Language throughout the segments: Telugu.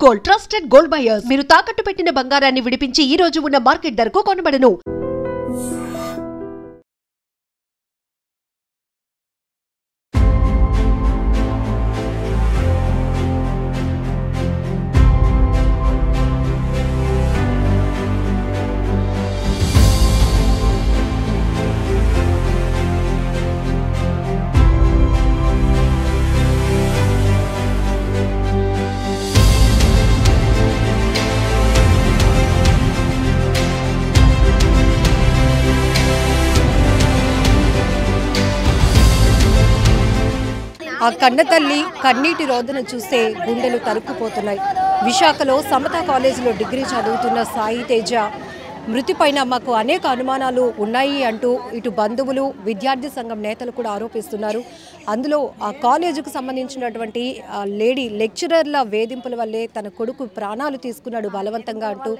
గోల్డ్ ట్రస్టెడ్ గోల్డ్ బయర్స్ మీరు తాకట్టు పెట్టిన బంగారాన్ని విడిపించి ఈ రోజు ఉన్న మార్కెట్ ధరకు కొనబడను. ఆ కన్నతల్లి కన్నీటి రోదన చూస్తే గుండెలు తరుక్కుపోతున్నాయి. విశాఖలో సమతా కాలేజీలో డిగ్రీ చదువుతున్న సాయి తేజ మృతిపైన మాకు అనేక అనుమానాలు ఉన్నాయి అంటూ ఇటు బంధువులు విద్యార్థి సంఘం నేతలు కూడా ఆరోపిస్తున్నారు. అందులో ఆ కాలేజీకి సంబంధించినటువంటి లేడీ లెక్చరర్ల వేధింపుల వల్లే తన కొడుకు ప్రాణాలు తీసుకున్నాడు బలవంతంగా అంటూ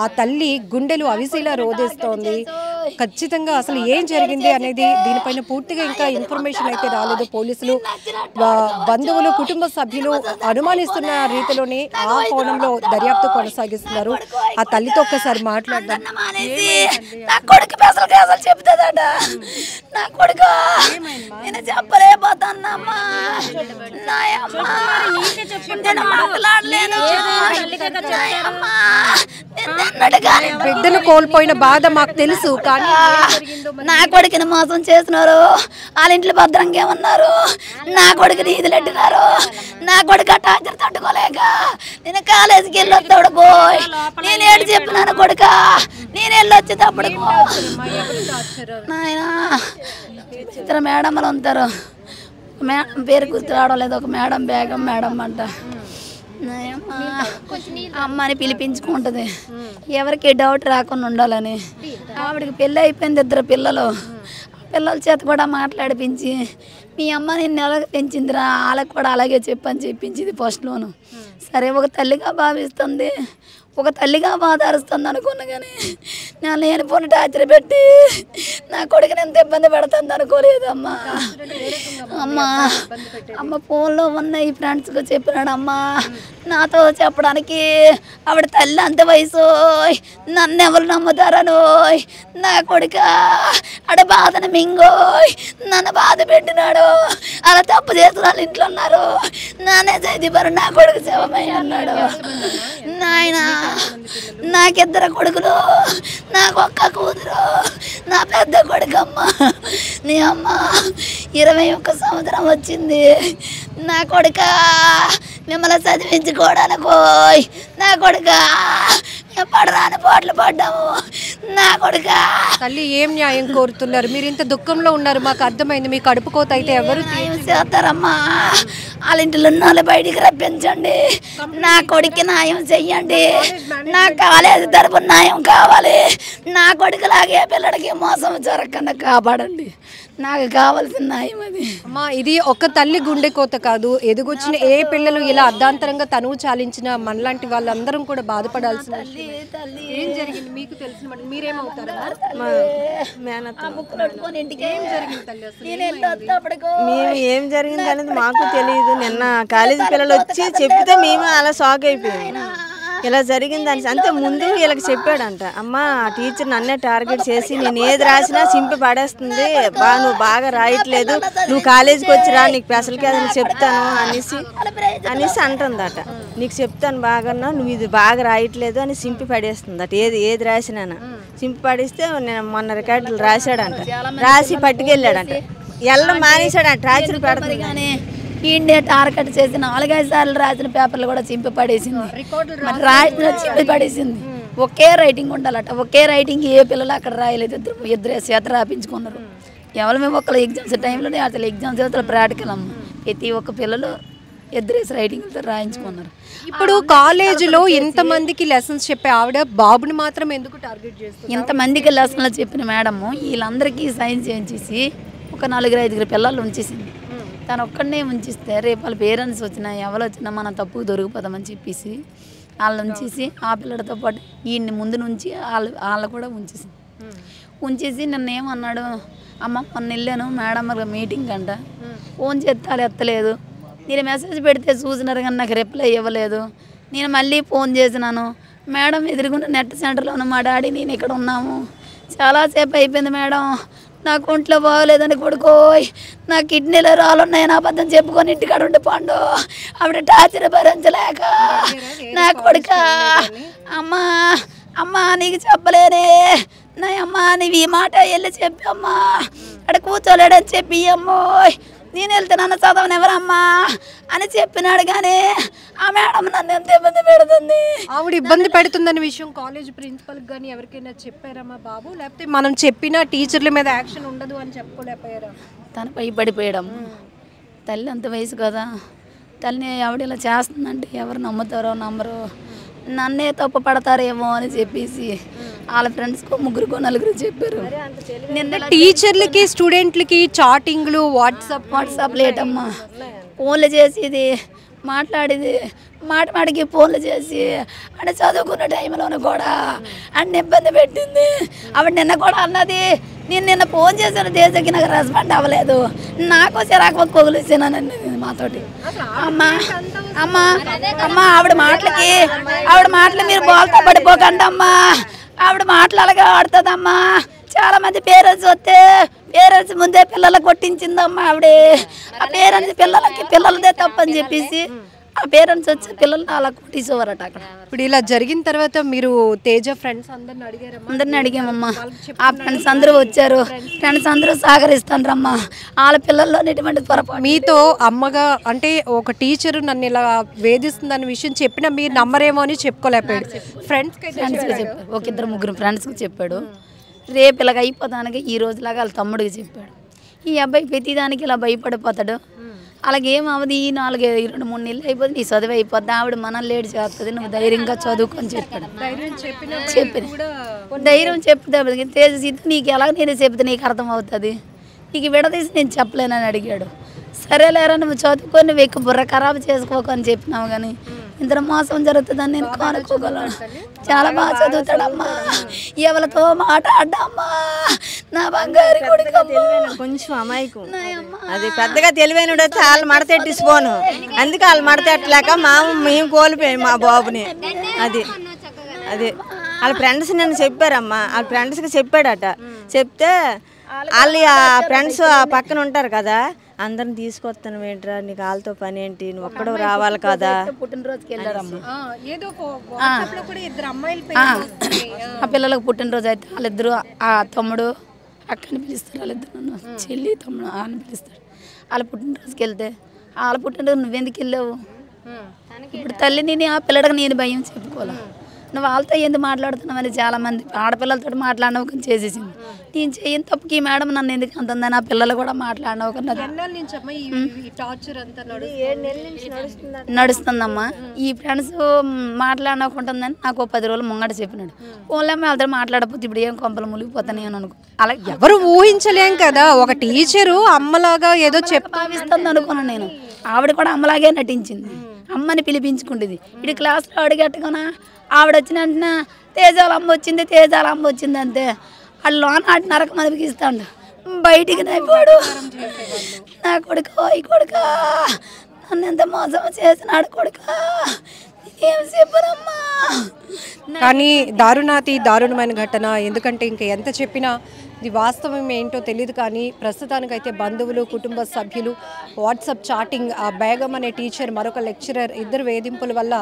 ఆ తల్లి గుండెలు అవిసిలా రోధిస్తోంది. ఖచ్చితంగా అసలు ఏం జరిగింది అనేది దీనిపైన పూర్తిగా ఇంకా ఇన్ఫర్మేషన్ అయితే రాలేదు. పోలీసులు బంధువులు కుటుంబ సభ్యులు అనుమానిస్తున్న రీతిలోనే ఆ కోణంలో దర్యాప్తు కొనసాగిస్తున్నారు. ఆ తల్లితో ఒక్కసారి మాట్లాడదాం. నా కొడుకు అసలు చెప్తుందట. నా కొడుకు నేను చెప్పలేకపోతానమ్మా. నేను మాట్లాడలేను. బిడ్డను కోల్పోయిన బాధ మాకు తెలుసు, కానీ నా కొడుకుని మోసం చేసినారు. వాళ్ళ ఇంట్లో భద్రంగా ఏమన్నారు. నా కొడుకుని ఈదులెట్టినారు. నా కొడుకు టార్చర్ తట్టుకోలేక నేను కాలేజీకి వెళ్ళొస్తాడు పోయి నేను ఏడు చెప్పినాను కొడుక. నేను వెళ్ళొచ్చేటప్పుడు నాయన ఇద్దరు మేడమ్మలు ఉంటారు. మేడం పేరు గుర్తు రావడం లేదు. ఒక మేడం బేగం మేడం అంట. అమ్మని పిలిపించుకుంటుంది ఎవరికి డౌట్ రాకుండా ఉండాలని. ఆవిడకి పెళ్ళి అయిపోయింది. ఇద్దరు పిల్లలు చేత కూడా మాట్లాడిపించి మీ అమ్మ నిన్ను ఎలాగ పెంచిందిరా వాళ్ళకి కూడా అలాగే చెప్పని చెప్పించింది ఫస్ట్లోను. సరే ఒక తల్లిగా భావిస్తుంది, ఒక తల్లిగా బాధారుస్తుంది అనుకున్నా, కానీ నా లేని పోనీ టార్చర్ పెట్టి నా కొడుకుని ఎంత ఇబ్బంది పెడుతుంది అనుకోలేదమ్మా. అమ్మ ఫోన్లో ఉన్న ఈ ఫ్రెండ్స్కి చెప్పినాడు అమ్మా నాతో చెప్పడానికి. ఆవిడ తల్లి అంత వయసు నన్ను ఎవరు నమ్ముతారను. నా కొడుక ఆడ బాధను మింగోయ్ నన్ను బాధ పెట్టినాడు. అలా తప్పు చేసిన వాళ్ళు ఇంట్లో ఉన్నారు. నానే చదివారు నా కొడుకు శవమై అన్నాడు. నాయన నాకిద్దరు కొడుకులు, నాకు ఒక్క కూతురు, నా పెద్ద కొడుకు అమ్మ. నీ అమ్మ 21 సంవత్సరం వచ్చింది. నా కొడుక మిమ్మల్ని చదివించుకోవడానికి నా కొడుక పడరాని పోట్లు పడ్డాము. నా కొడుక తల్లి ఏం న్యాయం కోరుతున్నారు? మీరు ఇంత దుఃఖంలో ఉన్నారు, మాకు అర్థమైంది. మీ కడుపు కోత అయితే ఎవరు చేస్తారమ్మా? వాళ్ళ ఇంట్లో ఉన్న వాళ్ళు బయటికి రప్పించండి. నా కొడుకు న్యాయం చెయ్యండి. నా కాలేజీ తరపున న్యాయం కావాలి. నా కొడుకులాగే పిల్లడికి మోసం జరగకుండా కాపాడండి. నాకు కావాల్సిన న్యాయం అది. అమ్మా, ఇది ఒక తల్లి గుండె కోత కాదు. ఎదుగొచ్చిన ఏ పిల్లలు ఇలా అర్ధాంతరంగా తనువు చాలించిన మనలాంటి వాళ్ళందరం కూడా బాధపడాల్సిన ఏం జరిగింది మీకు తెలిసిన మీరేమవుతారు? మేము ఏం జరిగింది అనేది మాకు తెలియదు. నిన్న కాలేజీ పిల్లలు వచ్చి చెప్తే మేము అలా షాక్ అయిపోయాము. ఇలా జరిగిందని అంతే ముందు వీళ్ళకి చెప్పాడంట. అమ్మ టీచర్ నన్నే టార్గెట్ చేసి నేను ఏది రాసినా చింపి పడేస్తుంది, నువ్వు బాగా రాయట్లేదు, నువ్వు కాలేజీకి వచ్చి రా నీకు స్పెషల్ క్లాసులు చెప్తాను అనేసి అంటుందట. నీకు చెప్తాను బాగా, నువ్వు ఇది బాగా రాయట్లేదు అని చింపి పడేస్తుందట. ఏది రాసినా చింపి పడేస్తే నేను మొన్న రికార్డులు రాశాడంట. రాసి పట్టుకెళ్ళాడంట. ఎల్లం మానేశాడంట. టార్చర్ పెడుతుంది కానీ ఇండియా టార్గెట్ చేసి 4-5 సార్లు రాసిన పేపర్లు కూడా చింపి పడేసింది. రాసిన చింపి పడేసింది. ఒకే రైటింగ్ ఉండాలట. ఒకే రైటింగ్ ఏ పిల్లలు అక్కడ రాయలేదు. ఇద్దరు చేత రాపించుకున్నారు. ఎవరు మేము ఒకళ్ళు ఎగ్జామ్స్ టైంలోనే అసలు ఎగ్జామ్స్ అసలు ప్రాక్టికల్ అమ్మ. ప్రతి ఒక్క పిల్లలు ఇద్దరేసి రైటింగ్తో రాయించుకున్నారు. ఇప్పుడు కాలేజీలో ఎంతమందికి లెసన్స్ చెప్పే ఆవిడ బాబుని మాత్రం ఎందుకు టార్గెట్ చేస్తుంది? ఇంతమందికి లెసన్లు చెప్పిన మేడము వీళ్ళందరికీ సైన్ చేయించేసి ఒక 4-5 పిల్లలు ఉంచేసింది. తను ఒక్కడనే ఉంచిస్తే రేపు వాళ్ళ పేరెంట్స్ వచ్చినా ఎవరు వచ్చినా మనం తప్పుకు దొరికిపోతామని చెప్పేసి వాళ్ళు ఉంచేసి ఆ పిల్లడితో పాటు ఈయన్ని ముందు నుంచి వాళ్ళు కూడా ఉంచేసి నన్ను ఏమన్నాడు, అమ్మ మొన్న వెళ్ళాను మేడం మీటింగ్ అంట, ఫోన్ చేస్తే ఎత్తలేదు, నేను మెసేజ్ పెడితే చూసినారు కానీ నాకు రిప్లై ఇవ్వలేదు, నేను మళ్ళీ ఫోన్ చేసినాను, మేడం ఎదురుగుండా నెట్ సెంటర్లోనే మా డాడీ నేను ఇక్కడ ఉన్నాము, చాలాసేపు అయిపోయింది మేడం, నాకు ఒంట్లో బాగోలేదని కొడుకోయ్, నా కిడ్నీలో రాళ్ళున్నాయని అబద్ధం చెప్పుకొని ఇంటికాడ ఉండి పండు, ఆవిడ టార్చర్ భరించలేక నా కొడుక అమ్మా అమ్మా నీకు చెప్పలేనే నా అమ్మ నీవు ఈ మాట వెళ్ళి చెప్పి అమ్మా అక్కడ కూర్చోలేడని చెప్పి అమ్మోయ్ నేను వెళ్తున్నాను చదవను ఎవరమ్మా అని చెప్పినాడు. కానీ ఆ మేడం నన్ను ఎంత ఇబ్బంది పెడుతుంది. ఆవిడ ఇబ్బంది పెడుతుందనే విషయం కాలేజ్ ప్రిన్సిపల్కి కానీ ఎవరికైనా చెప్పారమ్మా బాబు? లేకపోతే మనం చెప్పిన టీచర్ల మీద యాక్షన్ ఉండదు అని చెప్పుకోలేకపోయారా? తను భయపడిపోయాడమ్మ. తల్లి అంత వయసు కదా, తల్లిని ఆవిడ ఇలా చేస్తుందంటే ఎవరు నమ్ముతారో నమ్మరో, నన్నే తప్పు పడతారేమో అని చెప్పేసి వాళ్ళ ఫ్రెండ్స్కో ముగ్గురుకో నలుగురు చెప్పారు. నిన్న టీచర్లకి స్టూడెంట్లకి చాటింగ్లు వాట్సాప్ లేటమ్మా, ఫోన్లు చేసేది మాట్లాడేది మాటికి ఫోన్లు చేసి అంటే చదువుకున్న టైంలోనూ కూడా అన్ని ఇబ్బంది పెట్టింది. ఆవిడ నిన్న కూడా అన్నది, నేను నిన్న ఫోన్ చేశాను దేశకి నాకు రెస్పాండ్ అవ్వలేదు, నాకు చిరాకు కొగులిసానని మాతోటి. అమ్మా ఆవిడ మాటలు మీరు బోల్తా పడిపోకండి అమ్మా, ఆవిడ మాటలు అలాగే ఆడుతుందమ్మా. చాలా మంది పేరెంట్స్ వస్తే పేరెంట్స్ ముందే పిల్లలకు కొట్టించిందమ్మా ఆవిడే. ఆ పేరెంట్స్ పిల్లలదే తప్పని చెప్పేసి ఆ పేరెంట్స్ వచ్చి పిల్లల్ని అలా కొట్టేసేవారట అక్కడ. ఇప్పుడు ఇలా జరిగిన తర్వాత మీరు తేజ ఫ్రెండ్స్ అందరిని అడిగామమ్మా. ఆ ఫ్రెండ్స్ అందరూ వచ్చారు, ఫ్రెండ్స్ అందరూ సహకరిస్తాండ్రమ్మా. వాళ్ళ పిల్లల్లో ఎటువంటి పొరపాటు మీతో అమ్మగా అంటే ఒక టీచరు నన్ను ఇలా వేధిస్తుందన్న విషయం చెప్పినా మీరు నమ్మరేమో అని చెప్పుకోలేకపోయాడు. ఫ్రెండ్స్కి చెప్పాడు, ఒక ఇద్దరు ముగ్గురు ఫ్రెండ్స్కి చెప్పాడు. రేపు ఇలాగ అయిపోతానికి ఈ రోజులాగా వాళ్ళ తమ్ముడికి చెప్పాడు. ఈ అబ్బాయి ప్రతిదానికి ఇలా భయపడిపోతాడు, అలాగేం అవ్వదు, ఈ 2-3 నెలలు అయిపోతుంది, నీ చదువు అయిపోద్ది, ఆవిడ మనల్ని లేట్ చేస్తుంది, నువ్వు ధైర్యంగా చదువుకొని చెప్పాడు. ధైర్యం చెప్తే తేజ నీకు ఎలా నేను చెప్తే నీకు అర్థం అవుతుంది, నీకు విడదీసి నేను చెప్పలేనని అడిగాడు. సరేలేరా నువ్వు చదువుకొని నువ్వు ఎక్కువ బుర్ర ఖరాబు చేసుకోకు అని చెప్పినావు, కానీ ఇంత మోసం జరుగుతుందని నేను కానుకోగలను. చాలా బాగా చదువుతాడమ్మా, ఎవరితో మాట్లాడ్డమ్మా నా బంగారు కొడుకు. కొంచెం అమాయకు, అది పెద్దగా తెలివైనడు వచ్చి వాళ్ళు మడతెట్టిసిపోను, అందుకే వాళ్ళు మడతెట్టలేక మేము కోల్పోయాం మా బాబుని. అది వాళ్ళ ఫ్రెండ్స్ నన్ను చెప్పారమ్మా, వాళ్ళ ఫ్రెండ్స్కి చెప్పాడట. చెప్తే వాళ్ళు ఆ ఫ్రెండ్స్ ఆ పక్కన ఉంటారు కదా, అందరిని తీసుకొస్తాను ఏంట్రా, నీకు వాళ్ళతో పని ఏంటి, నువ్వు ఒక్కడో రావాలి కదా. పుట్టినరోజుకి వెళ్ళారమ్మా, ఆ పిల్లలకు పుట్టినరోజు అయితే వాళ్ళిద్దరు ఆ తమ్ముడు అక్కని పిలుస్తారు, వాళ్ళిద్దరు నన్ను చెల్లి తమ్ముడు అని పిలుస్తాడు. వాళ్ళ పుట్టినరోజుకి వెళ్తే వాళ్ళ పుట్టినరోజు నువ్వెందుకు వెళ్ళావు, ఇప్పుడు తల్లిని ఆ పిల్లడికి నేను భయం చెప్పుకోవాలి, నువ్వు వాళ్ళతో ఎందుకు మాట్లాడుతున్నావని చాలామంది ఆడపిల్లలతో మాట్లాడినవు చేసేసింది. నేను చేయని తప్పుకి ఈ మేడం నన్ను ఎందుకు అంటుందని ఆ పిల్లలు కూడా మాట్లాడినవు నడుస్తుందమ్మా. ఈ ఫ్రెండ్స్ మాట్లాడకుంటుందని నాకు 10 రోజులు ముంగట చెప్పినాడు. ఓన్లీ వాళ్ళతో మాట్లాడకపోతే ఇప్పుడు ఏం కొంపలు మునిగిపోతాను అని అనుకో. అలా ఎవరు ఊహించలేం కదా, ఒక టీచరు అమ్మలాగా ఏదో భావిస్తుంది అనుకున్నాను నేను. ఆవిడ కూడా అమ్మలాగే నటించింది, అమ్మని పిలిపించుకుంటుంది. ఇటు క్లాస్లో అడిగట్టుకున్నా ఆవిడ వచ్చిన వెంటనే తేజాల అమ్మ వచ్చింది అంతే. వాళ్ళు లోన ఆటి నరకం అనిపిస్తాడు, బయటికి నైపోడు. నా కొడుకు ఈ కొడుక నన్ను ఎంత మోసం చేసినాడు కొడుక, ఏం చెప్పనమ్మా. కానీ దారుణమైన ఘటన. ఎందుకంటే ఇంకా ఎంత చెప్పినా ఇది వాస్తవం ఏంటో తెలియదు. కానీ ప్రస్తుతానికైతే బంధువులు, కుటుంబ సభ్యులు, వాట్సాప్ చాటింగ్, ఆ బేగం అనే టీచర్, మరొక లెక్చరర్, ఇద్దరు వేధింపుల వల్ల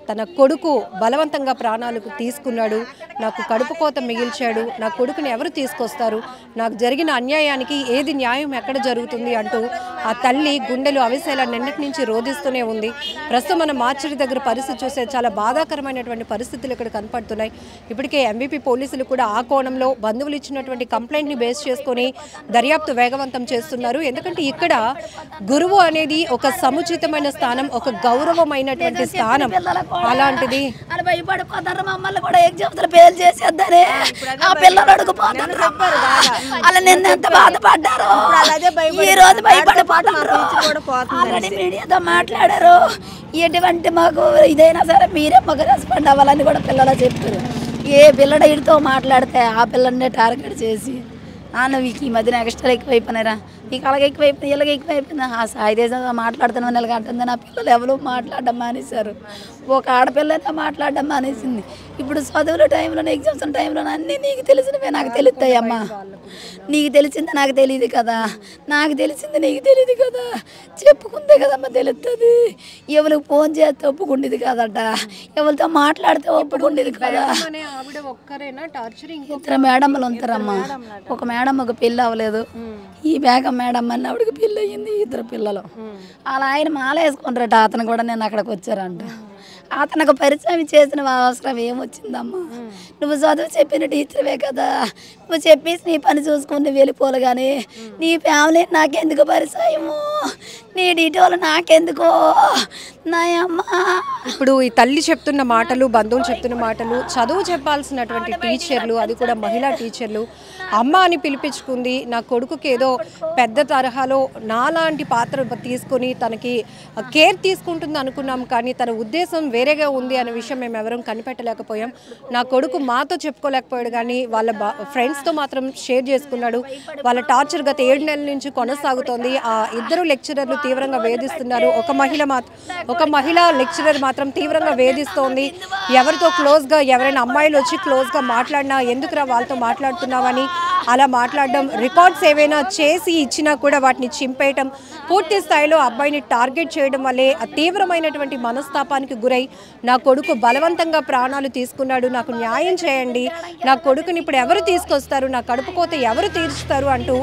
తన కొడుకు బలవంతంగా ప్రాణాలకు తీసుకున్నాడు. నాకు కడుపు కోత మిగిల్చాడు, నా కొడుకుని ఎవరు తీసుకొస్తారు, నాకు జరిగిన అన్యాయానికి ఏది న్యాయం ఎక్కడ జరుగుతుంది అంటూ ఆ తల్లి గుండెలు అవిసేలా నిన్నటి నుంచి రోధిస్తూనే ఉంది. ప్రస్తుతం మన మార్చిడి దగ్గర పరిస్థితి చూస్తే చాలా బాధాకరమైనటువంటి పరిస్థితులు ఇక్కడ కనపడుతున్నాయి. ఇప్పటికే ఎంబీపీ పోలీసులు కూడా ఆ కోణంలో బంధువులు ఇచ్చినటువంటి కంప్లైంట్ని బేస్ చేసుకొని దర్యాప్తు వేగవంతం చేస్తున్నారు. ఎందుకంటే ఇక్కడ గురువు అనేది ఒక సముచితమైన స్థానం, ఒక గౌరవమైనటువంటి స్థానం. అలాంటిది భయపడిపోతారు, మమ్మల్ని కూడా ఎగ్జామ్స్ ఫెయిల్ చేసేద్దారే ఆ పిల్లలు అడుగుపోతారు. అలా నిన్న ఎంత బాధపడ్డారు, ఈ రోజు భయపడిపోతారు. ఆల్రెడీ మీడియాతో మాట్లాడారు, ఎటువంటి మాకు ఇదైనా సరే మీరే మాకు రెస్పాండ్ అవ్వాలని కూడా పిల్లలు చెప్పారు. ఏ పిల్లడ వీడితో మాట్లాడితే ఆ పిల్లల్నే టార్గెట్ చేసి నువ్వు ఈ మధ్యన ఎక్స్ట్రా ఎక్కువైపోయినారా, నీకు అలాగే ఎక్కువైపోయింది ఇలాగ ఎక్కువైపోయింది. ఆ సాయితేజ మాట్లాడుతున్న నెలగా అంటుంది. నా పిల్లలు ఎవరు మాట్లాడడం మానేశారు. ఒక ఆడపిల్లనే మాట్లాడడం మానేసింది. ఇప్పుడు చదువుల టైంలో ఎగ్జామ్స్ టైంలో అన్నీ నీకు తెలిసినవే నాకు తెలుస్తాయి అమ్మా. నీకు తెలిసింది నాకు తెలియదు కదా, నాకు తెలిసింది నీకు తెలియదు కదా, చెప్పుకుందే కదమ్మా తెలుస్తుంది. ఎవరికి ఫోన్ చేస్తే ఒప్పుకుండేది కదట, ఎవరితో మాట్లాడితే ఒప్పుకుండేది కదా. ఇద్దరు మేడమ్మలు ఉంటారమ్మా. ఒక మేడం ఒక పెళ్ళి అవ్వలేదు, ఈ బేగం మేడం అని ఆవిడకి పెళ్ళి అయ్యింది. ఇద్దరు పిల్లలు. అలా ఆయన మాల వేసుకుంటారట. అతను కూడా నేను అక్కడికి వచ్చారంట. అతనికి పరిచయం చేసిన అవసరం ఏమొచ్చిందమ్మా? నువ్వు చదువు చెప్పిన టీచర్వే కదా, నువ్వు చెప్పేసి నీ పని చూసుకుని వెళ్ళిపోలు కానీ నీ ఫ్యామిలీ నాకెందుకు పరిచయము, నీ డీటెయిల్ నాకెందుకో నాయమ్మ. ఇప్పుడు ఈ తల్లి చెప్తున్న మాటలు, బంధువులు చెప్తున్న మాటలు, చదువు చెప్పాల్సినటువంటి టీచర్లు, అది కూడా మహిళా టీచర్లు అమ్మ అని పిలిపించుకుంది. నా కొడుకుకి ఏదో పెద్ద తరహాలో నాలాంటి పాత్ర తీసుకొని తనకి కేర్ తీసుకుంటుంది అనుకున్నాం, కానీ తన ఉద్దేశం వేరేగా ఉంది అనే విషయం మేము ఎవరం కనిపెట్టలేకపోయాం. నా కొడుకు మాతో చెప్పుకోలేకపోయాడు, కానీ వాళ్ళ ఫ్రెండ్స్తో మాత్రం షేర్ చేసుకున్నాడు. వాళ్ళ టార్చర్ గత 7 నెలల నుంచి కొనసాగుతోంది. ఆ ఇద్దరు లెక్చరర్లు తీవ్రంగా వేధిస్తున్నారు. ఒక మహిళ లెక్చరర్ మాత్రం తీవ్రంగా వేధిస్తోంది. ఎవరితో క్లోజ్గా ఎవరైనా అమ్మాయిలు వచ్చి క్లోజ్గా మాట్లాడినా ఎందుకురా వాళ్ళతో మాట్లాడుతున్నావని అలా మాట్లాడడం, రికార్డ్స్ ఏవైనా చేసి ఇచ్చినా కూడా వాటిని చింపేయటం, పూర్తి స్థాయిలో అబ్బాయిని టార్గెట్ చేయడం వల్లే ఆ తీవ్రమైనటువంటి మనస్తాపానికి గురై నా కొడుకు బలవంతంగా ప్రాణాలు తీసుకున్నాడు, నాకు న్యాయం చేయండి, నా కొడుకుని ఇప్పుడు ఎవరు తీసుకొస్తారు, నా కడుపు కోత ఎవరు తీర్చుతారు అంటూ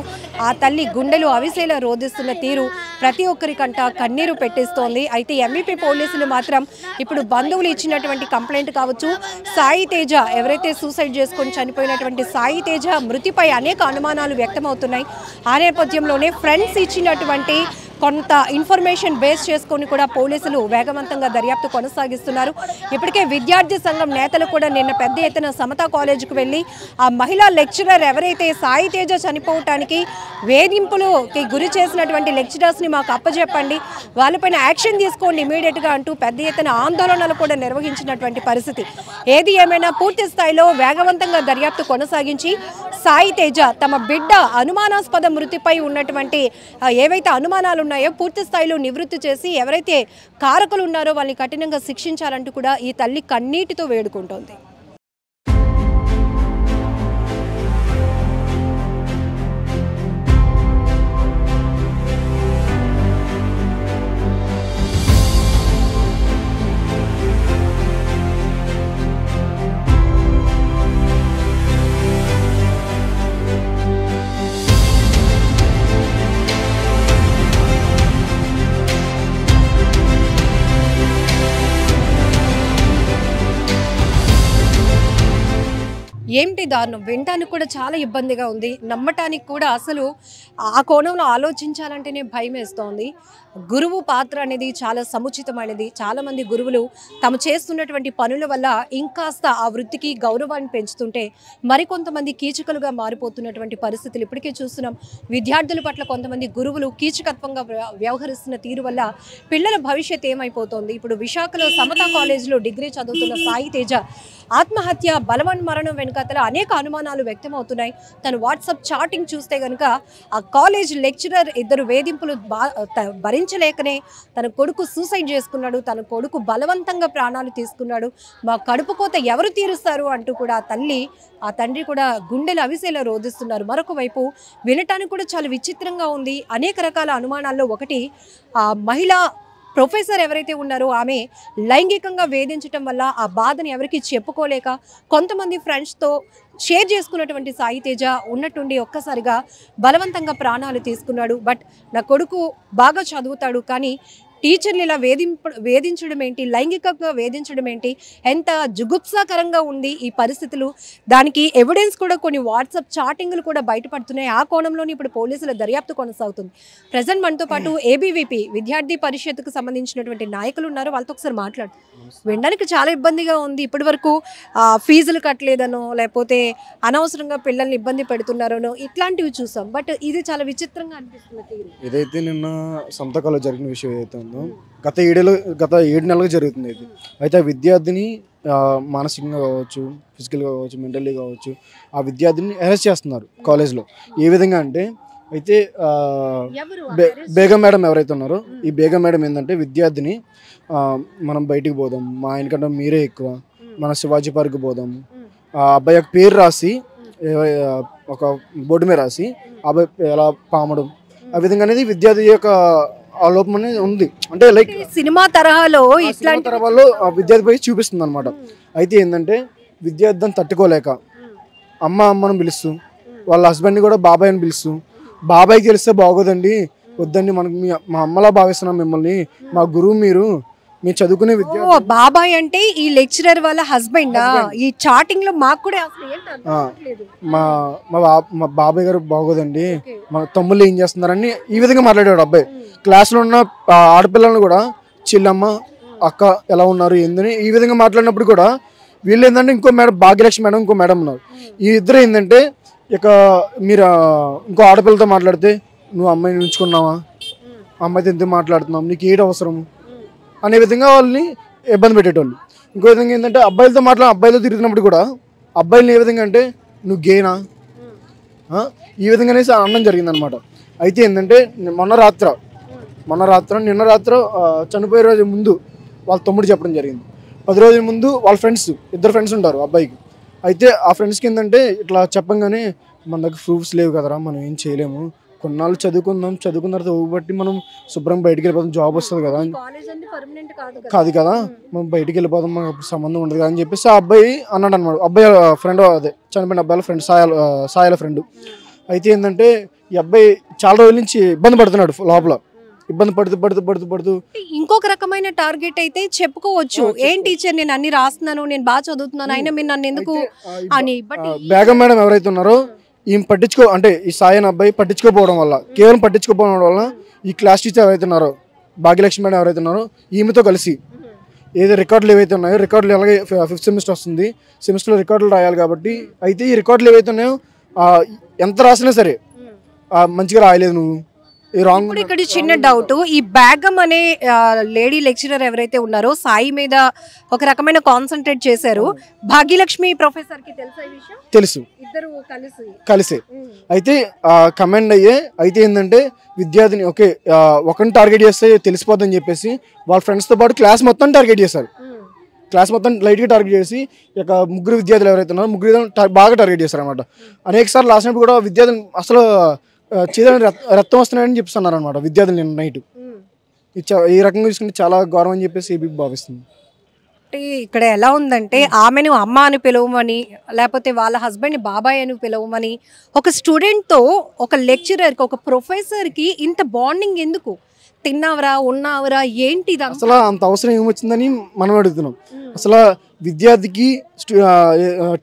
ఆ తల్లి గుండెలు అవిసేలా రోధిస్తున్న తీరు ప్రతి ఒక్కరికంట కన్నీరు పెట్టిస్తోంది. అయితే ఎంవీపీ పోలీసులు మాత్రం ఇప్పుడు బంధువులు ఇచ్చినటువంటి కంప్లైంట్ కావచ్చు, సాయి తేజ ఎవరైతే సూసైడ్ చేసుకొని చనిపోయినటువంటి సాయి తేజ మృతిపై అనేక అనుమానాలు వ్యక్తమవుతున్నాయి. ఆ నేపథ్యంలోనే ఫ్రెండ్స్ ఇచ్చినటువంటి కొంత ఇన్ఫర్మేషన్ బేస్ చేసుకొని కూడా పోలీసులు వేగవంతంగా దర్యాప్తు కొనసాగిస్తున్నారు. ఇప్పటికే విద్యార్థి సంఘం నేతలు కూడా నిన్న పెద్ద ఎత్తున సమతా కాలేజీకి వెళ్ళి ఆ మహిళా లెక్చరర్ ఎవరైతే సాయి తేజ చనిపోవటానికి వేధింపులకి గురి చేసినటువంటి లెక్చరర్స్ని మాకు అప్పచెప్పండి, వాళ్ళపైన యాక్షన్ తీసుకోండి ఇమీడియట్గా అంటూ పెద్ద ఎత్తున ఆందోళనలు కూడా నిర్వహించినటువంటి పరిస్థితి. ఏది ఏమైనా పూర్తి స్థాయిలో వేగవంతంగా దర్యాప్తు కొనసాగించి సాయి తేజ తమ బిడ్డ అనుమానాస్పద మృతిపై ఉన్నటువంటి ఏవైతే అనుమానాలు ఉన్నాయో పూర్తి స్థాయిలో నివృత్తి చేసి ఎవరైతే కారకులు ఉన్నారో వాళ్ళని కఠినంగా శిక్షించాలంటూ కూడా ఈ తల్లి కన్నీటితో వేడుకుంటోంది. ఏమిటి దారుణం, వినటానికి కూడా చాలా ఇబ్బందిగా ఉంది, నమ్మటానికి కూడా అసలు ఆ కోణంలో ఆలోచించాలంటేనే భయం వేస్తోంది. గురువు పాత్ర అనేది చాలా సముచితమైనది. చాలామంది గురువులు తాము చేస్తున్నటువంటి పనుల వల్ల ఇంకాస్త ఆ వృత్తికి గౌరవాన్ని పెంచుతుంటే మరికొంతమంది కీచకులుగా మారిపోతున్నటువంటి పరిస్థితులు ఇప్పటికే చూస్తున్నాం. విద్యార్థుల పట్ల కొంతమంది గురువులు కీచకత్వంగా వ్యవహరిస్తున్న తీరు వల్ల పిల్లల భవిష్యత్ ఏమైపోతోంది. ఇప్పుడు విశాఖలో సమతా కాలేజీలో డిగ్రీ చదువుతున్న సాయి తేజ ఆత్మహత్య బలవన్ మరణం వెనుకతల అనేక అనుమానాలు వ్యక్తమవుతున్నాయి. తను వాట్సాప్ చాటింగ్ చూస్తే కనుక ఆ కాలేజ్ లెక్చరర్ ఇద్దరు వేధింపులు భరించలేకనే తన కొడుకు సూసైడ్ చేసుకున్నాడు, తన కొడుకు బలవంతంగా ప్రాణాలు తీసుకున్నాడు, మా కడుపు కోత ఎవరు తీరుస్తారు అంటూ కూడా ఆ తండ్రి కూడా గుండెలు అవిసేలా రోధిస్తున్నారు. మరొక వైపు వినటానికి కూడా చాలా విచిత్రంగా ఉంది. అనేక రకాల అనుమానాల్లో ఒకటి, ఆ మహిళా ప్రొఫెసర్ ఎవరైతే ఉన్నారో ఆమె లైంగికంగా వేధించడం వల్ల ఆ బాధని ఎవరికి చెప్పుకోలేక కొంతమంది ఫ్రెండ్స్తో షేర్ చేసుకున్నటువంటి సాయి తేజ ఉన్నట్టుండి ఒక్కసారిగా బలవంతంగా ప్రాణాలు తీసుకున్నాడు. బట్ నా కొడుకు బాగా చదువుతాడు, కానీ టీచర్లు ఇలా వేధించడం ఏంటి, లైంగికంగా వేధించడం ఏంటి, ఎంత జుగుప్సాకరంగా ఉంది ఈ పరిస్థితులు. దానికి ఎవిడెన్స్ కూడా కొన్ని వాట్సాప్ చాటింగ్లు కూడా బయటపడుతున్నాయి. ఆ కోణంలోనే ఇప్పుడు పోలీసుల దర్యాప్తు కొనసాగుతుంది. ప్రజెంట్ మనతో పాటు ఏబీవీపీ విద్యార్థి పరిషత్కు సంబంధించినటువంటి నాయకులు ఉన్నారు, వాళ్ళతో ఒకసారి మాట్లాడు. వినడానికి చాలా ఇబ్బందిగా ఉంది. ఇప్పటి వరకు ఫీజులు కట్టలేదనో లేకపోతే అనవసరంగా పిల్లల్ని ఇబ్బంది పెడుతున్నారనో ఇట్లాంటివి చూసాం. బట్ ఇది చాలా విచిత్రంగా అనిపిస్తుంది. ఇదైతే నిన్న సమతా జరిగిన విషయం ఏదైతే ఉందో గత 7 నెలలుగా జరుగుతుంది ఇది. అయితే ఆ విద్యార్థిని మానసికంగా కావచ్చు, ఫిజికల్గా కావచ్చు, మెంటల్లీ కావచ్చు, ఆ విద్యార్థిని అరెస్ట్ చేస్తున్నారు కాలేజ్లో. ఏ విధంగా అంటే అయితే బేగం మేడం ఎవరైతే ఉన్నారో ఈ బేగం మేడం ఏంటంటే విద్యార్థిని మనం బయటికి పోదాం, మా ఆయనకంటే మీరే ఎక్కువ, మన శివాజీ పార్క్ పోదాము, ఆ అబ్బాయి యొక్క పేరు రాసి ఒక బోర్డు మీద రాసి అబ్బాయి ఎలా పామడం ఆ విధంగా అనేది విద్యార్థి యొక్క ఆలోపం అనేది ఉంది. అంటే లైక్ సినిమా తరహాలో ఇట్లాంటి తరహాలో విద్యార్థి పై చూపిస్తుంది అనమాట. అయితే ఏంటంటే విద్యార్థిని తట్టుకోలేక అమ్మను పిలుస్తూ వాళ్ళ హస్బెండ్ని కూడా బాబాయ్ అని పిలుస్తూ, బాబాయ్కి తెలిస్తే బాగోదండి, వద్దండి, మనకు మా అమ్మలా భావిస్తున్నాం మిమ్మల్ని, మా గురువు మీరు చదువుకునే విద్య. బాబాయ్ అంటే ఈ లెక్చరర్ వాళ్ళ హస్బెండ్. ఈ చాటింగ్ లో మాకు కూడా మా బాబాయ్ గారు బాగోదండి, మా తమ్ముళ్ళు ఏం చేస్తున్నారని ఈ విధంగా మాట్లాడాడు అబ్బాయి. క్లాస్లో ఉన్న ఆడపిల్లలను కూడా చిల్లమ్మ అక్క ఎలా ఉన్నారు ఏందని ఈ విధంగా మాట్లాడినప్పుడు కూడా వీళ్ళు ఏంటంటే ఇంకో మేడం భాగ్యలక్ష్మి మేడం ఇంకో మేడం ఉన్నారు. ఈ ఇద్దరు ఏంటంటే ఇక మీరు ఇంకో ఆడపిల్లతో మాట్లాడితే నువ్వు అమ్మాయిని ఉంచుకున్నావా, అమ్మాయితో ఎందుకు మాట్లాడుతున్నావు, నీకు ఏడు అవసరము అనే విధంగా వాళ్ళని ఇబ్బంది పెట్టేటోళ్ళు. ఇంకో విధంగా ఏంటంటే అబ్బాయిలతో తిరుగుతున్నప్పుడు కూడా అబ్బాయిని ఏ విధంగా అంటే నువ్వు గేనా ఈ విధంగా అనేసి అనడం జరిగిందనమాట. అయితే ఏంటంటే నిన్న రాత్రి చనిపోయే రోజు ముందు వాళ్ళ తమ్ముడు చెప్పడం జరిగింది. 10 రోజుల ముందు వాళ్ళ ఇద్దరు ఫ్రెండ్స్ ఉంటారు అబ్బాయికి. అయితే ఆ ఫ్రెండ్స్కి ఏంటంటే ఇట్లా చెప్పంగానే మన దగ్గర ప్రూఫ్స్ లేవు కదరా, మనం ఏం చేయలేము, కొన్నాళ్ళు చదువుకున్న తర్వాత బట్టి మనం శుభ్రం బయటికి వెళ్ళిపోతాం, జాబ్ వస్తుంది కదా, కాదు కదా మనం బయటికి వెళ్ళిపోతాం, మనకు సంబంధం ఉండదు కదా అని చెప్పేసి ఆ అబ్బాయి అన్నాడు అనమాట. అబ్బాయి ఫ్రెండ్, అదే చనిపోయిన అబ్బాయిల ఫ్రెండ్, సాయాల ఫ్రెండ్. అయితే ఏంటంటే ఈ అబ్బాయి చాలా రోజుల నుంచి ఇబ్బంది పడుతున్నాడు, లోపల ఇబ్బంది పడుతూ ఇంకొక రకమైన టార్గెట్ అయితే చెప్పుకోవచ్చు. ఏం టీచర్ నేను అన్ని రాస్తున్నాను, నేను బాగా చదువుతున్నాను, అయినా మీరు నన్ను ఎందుకు అని. బేగం మేడం ఎవరైతే ఉన్నారో ఈమె అంటే ఈ సాయన్ అబ్బాయి పట్టించుకోపోవడం వల్ల, కేవలం పట్టించుకోపోవడం వల్ల ఈ క్లాస్ టీచర్ ఎవరైతే ఉన్నారో భాగ్యలక్ష్మి మేడం ఎవరైతే ఉన్నారో ఈమెతో కలిసి ఏదో రికార్డులు ఏవైతే ఉన్నాయో, రికార్డులు ఎలాగే 5th సెమిస్టర్ వస్తుంది, సెమిస్టర్లో రికార్డులు రాయాలి కాబట్టి, అయితే ఈ రికార్డులు ఏవైతే ఉన్నాయో ఎంత రాసినా సరే మంచిగా రాయలేదు నువ్వు, ఇప్పుడు ఇక్కడ చిన్న డౌట్, ఈ బేగం అనే లేడీ లెక్చరర్ ఎవరైతే ఉన్నారో సాయి మీద ఒక రకమైన కాన్సన్ట్రేట్ చేశారు. భాగ్యలక్ష్మి ప్రొఫెసర్ కి తెలుసు, ఇద్దరు కలిసి అయితే కమెండ్ అయ్యే. అయితే ఏంటంటే విద్యార్థిని ఒకరిని టార్గెట్ చేస్తే తెలిసిపోద్దని చెప్పేసి వాళ్ళ ఫ్రెండ్స్తో పాటు క్లాస్ మొత్తం టార్గెట్ చేశారు. క్లాస్ మొత్తం లైట్గా టార్గెట్ చేసి ఇక ముగ్గురు విద్యార్థులు ఎవరైతే ఉన్నారో ముగ్గురు బాగా టార్గెట్ చేశారు అనమాట. అనేక సార్లు రాసినప్పుడు కూడా విద్యార్థులు అసలు చేదని రక్తం వస్తున్నాయని చెప్తున్నారు అనమాట విద్యార్థులు. నిన్న నైట్ ఈ రకంగా చూసుకుంటే చాలా గౌరవం అని చెప్పేసి ఏబీ భావిస్తుంది. ఇక్కడ ఎలా ఉందంటే ఆమెను అమ్మ అని పిలవమని, లేకపోతే వాళ్ళ హస్బెండ్ని బాబాయ్ అని పిలవమని, ఒక స్టూడెంట్తో ఒక లెక్చరర్కి ఒక ప్రొఫెసర్కి ఇంత బాండింగ్ ఎందుకు? తిన్నావరా, ఉన్నావరా, ఏంటి అసలు అంత అవసరం ఏమొచ్చిందని మనం అడుగుతున్నాం. అసలు విద్యార్థికి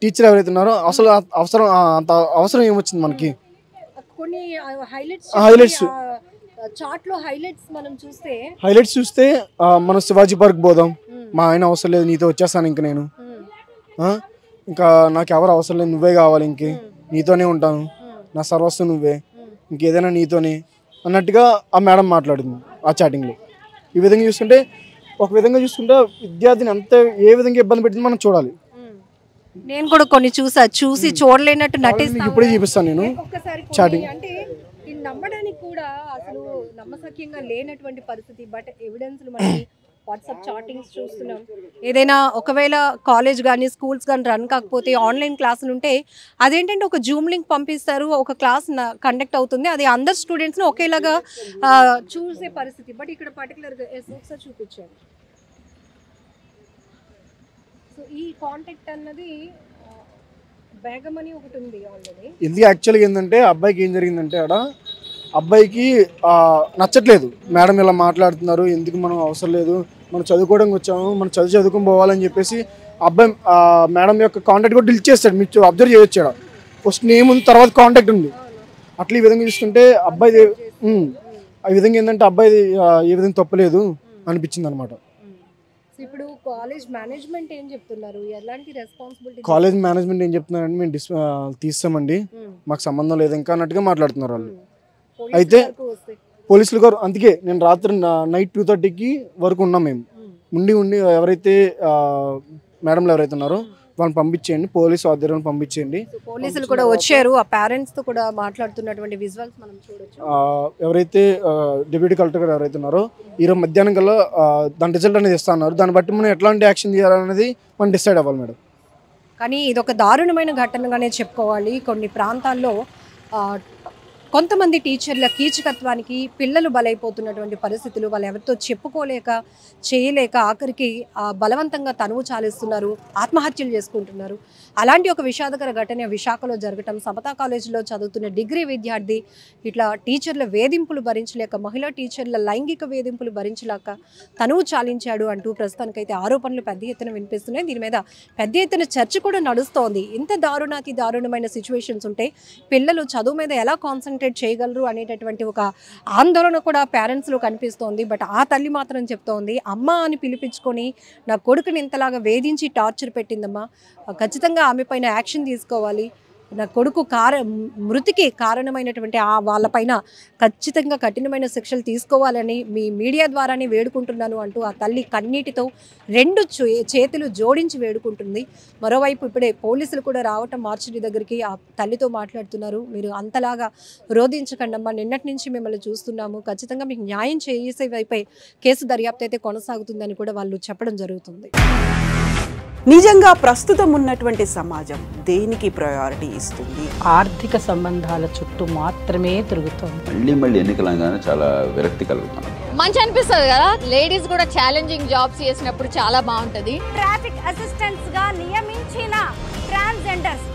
టీచర్ ఎవరైతే ఉన్నారో అసలు అంత అవసరం ఏమొచ్చింది మనకి? కొన్ని హైలైట్స్ చార్ట్ లో హైలైట్స్ చూస్తే మనం శివాజీ పార్క్ పోదాం, మా ఆయన అవసరం లేదు, నీతో వచ్చేస్తాను ఇంక నేను, ఇంకా నాకు ఎవరు అవసరం లేదు, నువ్వే కావాలి, నీతోనే ఉంటాను, నా సర్వస్వం నువ్వే, ఇంకేదైనా నీతోనే అన్నట్టుగా ఆ మేడం మాట్లాడింది ఆ చాటింగ్లో. ఈ విధంగా చూస్తుంటే విద్యార్థిని అంత ఏ విధంగా ఇబ్బంది పెట్టింది మనం చూడాలి. నేను కూడా కొన్ని చూసి చూడలేనట్టు నటిస్తాను. ఇప్పుడే చూపిస్తాను నేను చాటింగ్. అంటే నమ్మడానికి కూడా అసలు నమ్మసక్యంగా లేనటువంటి పరిస్థితి. బట్ ఎవిడెన్స్లు మనకి వాట్సాప్ చాటింగ్స్ చూస్తున్నాం. ఏదైనా ఒకవేళ కాలేజ్ కానీ స్కూల్స్ కానీ రన్ కాకపోతే ఆన్లైన్ క్లాసులు ఉంటే అదేంటంటే ఒక జూమ్ లింక్ పంపిస్తారు, ఒక క్లాస్ కండక్ట్ అవుతుంది, అది అందరు స్టూడెంట్స్ని ఒకేలాగా చూసే పరిస్థితి. బట్ ఇక్కడ పర్టికులర్గా ఒకసారి చూపించారు. సో ఈ కాంటాక్ట్ అన్నది బేగం అని ఒకటి ఉంది ఆల్రెడీ. ఇది యాక్చువల్గా ఏంటంటే అబ్బాయికి ఏం జరిగిందంటే అబ్బాయికి నచ్చట్లేదు, మేడం ఇలా మాట్లాడుతున్నారు, ఎందుకు మనం అవసరం లేదు, మనం చదువుకోవడానికి వచ్చాము, మనం చదువుకొని పోవాలని చెప్పేసి అబ్బాయి మేడం యొక్క కాంటాక్ట్ కూడా డిలీట్ చేస్తాడు. మీరు అబ్జర్వ్ చేయొచ్చాడు, ఫస్ట్ నేమ్ ఉంది, తర్వాత కాంటాక్ట్ ఉంది. అట్లా ఈ విధంగా చూసుకుంటే అబ్బాయి ఆ విధంగా ఏంటంటే అబ్బాయి ఏ విధంగా తప్పలేదు అనిపించింది అనమాట. ఇప్పుడు కాలేజ్ మేనేజ్మెంట్ ఏం చెప్తున్నారు? ఎలాంటి రెస్పాన్సిబిలిటీ? కాలేజ్ మేనేజ్మెంట్ ఏం చెప్తున్నారంటే మేము తీస్తామండి, మాకు సంబంధం లేదు ఇంకా అన్నట్టుగా మాట్లాడుతున్నారు వాళ్ళు. అయితే పోలీసులు గారు అందుకే నేను రాత్రి నైట్ 2:30కి వరకు ఉన్నాం మేము. ఉండి ఎవరైతే మేడంలు ఎవరైతే ఉన్నారో వాళ్ళని పంపించేయండి, పోలీసు ఆధ్వర్యాన్ని పంపించేయండి. పోలీసులు కూడా వచ్చారు, ఆ పేరెంట్స్ తో కూడా మాట్లాడుతున్నటువంటి విజువల్స్ మనం చూడొచ్చు. ఎవరైతే డిప్యూటీ కలెక్టర్ గారు ఎవరైతే ఉన్నారో ఈరోజు మధ్యాహ్నం కల్లా దాని రిజల్ట్ అనేది ఇస్తా ఉన్నారు. దాన్ని బట్టి మనం ఎట్లాంటి యాక్షన్ చేయాలనేది మనం డిసైడ్ అవ్వాలి మేడం. కానీ ఇది ఒక దారుణమైన ఘటనగానే చెప్పుకోవాలి. కొన్ని ప్రాంతాల్లో కొంతమంది టీచర్ల కీచకత్వానికి పిల్లలు బలైపోతున్నటువంటి పరిస్థితులు, వాళ్ళు ఎవరితో చెప్పుకోలేక చేయలేక ఆఖరికి బలవంతంగా తనువు చాలిస్తున్నారు, ఆత్మహత్యలు చేసుకుంటున్నారు. అలాంటి ఒక విషాదకర ఘటన విశాఖలో జరగటం, సమతా కాలేజీలో చదువుతున్న డిగ్రీ విద్యార్థి ఇట్లా టీచర్ల వేధింపులు భరించలేక, మహిళా టీచర్ల లైంగిక వేధింపులు భరించలేక తనువు చాలించాడు అంటూ ప్రస్తుతానికైతే ఆరోపణలు పెద్ద ఎత్తున వినిపిస్తున్నాయి. దీని మీద పెద్ద ఎత్తున చర్చ కూడా నడుస్తోంది. ఇంత దారుణమైన సిచ్యువేషన్స్ ఉంటే పిల్లలు చదువు మీద ఎలా కాన్సన్ట్రేట్ చేయగలరు అనేటటువంటి ఒక ఆందోళన కూడా పేరెంట్స్లో కనిపిస్తోంది. బట్ ఆ తల్లి మాత్రం చెప్తోంది, అమ్మ అని పిలిపించుకొని నా కొడుకుని ఇంతలాగా వేధించి టార్చర్ పెట్టిందమ్మా, ఖచ్చితంగా ఆమె పైన యాక్షన్ తీసుకోవాలి, నా కొడుకు మృతికి కారణమైనటువంటి వాళ్ళపైన ఖచ్చితంగా కఠినమైన శిక్షలు తీసుకోవాలని మీ మీడియా ద్వారానే వేడుకుంటున్నాను అంటూ ఆ తల్లి కన్నీటితో 2 చేతులు జోడించి వేడుకుంటుంది. మరోవైపు ఇప్పుడే పోలీసులు కూడా రావటం మార్చిడి దగ్గరికి ఆ తల్లితో మాట్లాడుతున్నారు. మీరు అంతలాగా రోధించకండమ్మా, నిన్నటి నుంచి మిమ్మల్ని చూస్తున్నాము, ఖచ్చితంగా మీకు న్యాయం చేసే వైపే కేసు దర్యాప్తు అయితే కొనసాగుతుందని కూడా వాళ్ళు చెప్పడం జరుగుతుంది. నిజంగా ప్రస్తుతం ఉన్నటువంటి సమాజం దేనికి ప్రయారిటీ ఇస్తుంది? ఆర్థిక సంబంధాల చుట్టూ మాత్రమే తిరుగుతోంది. మళ్ళీ ఎన్నికలంగానే చాలా విరక్తి కలుగుతున్నాం. మంచి అనిపిస్తుంది కదా, లేడీస్ కూడా ఛాలెంజింగ్ జాబ్స్ చేసినప్పుడు చాలా బాగుంటది. ట్రాఫిక్ అసిస్టెంట్స్ గా నియమించిన ట్రాన్స్జెండర్స్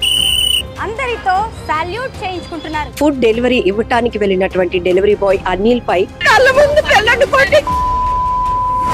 అందరితో సాల్యూట్ చేయించుకుంటున్నారు. ఫుడ్ డెలివరీ ఇవ్వటానికి వెళ్ళినటువంటి డెలివరీ బాయ్ అనిల్ పై కళ్ళ ముందు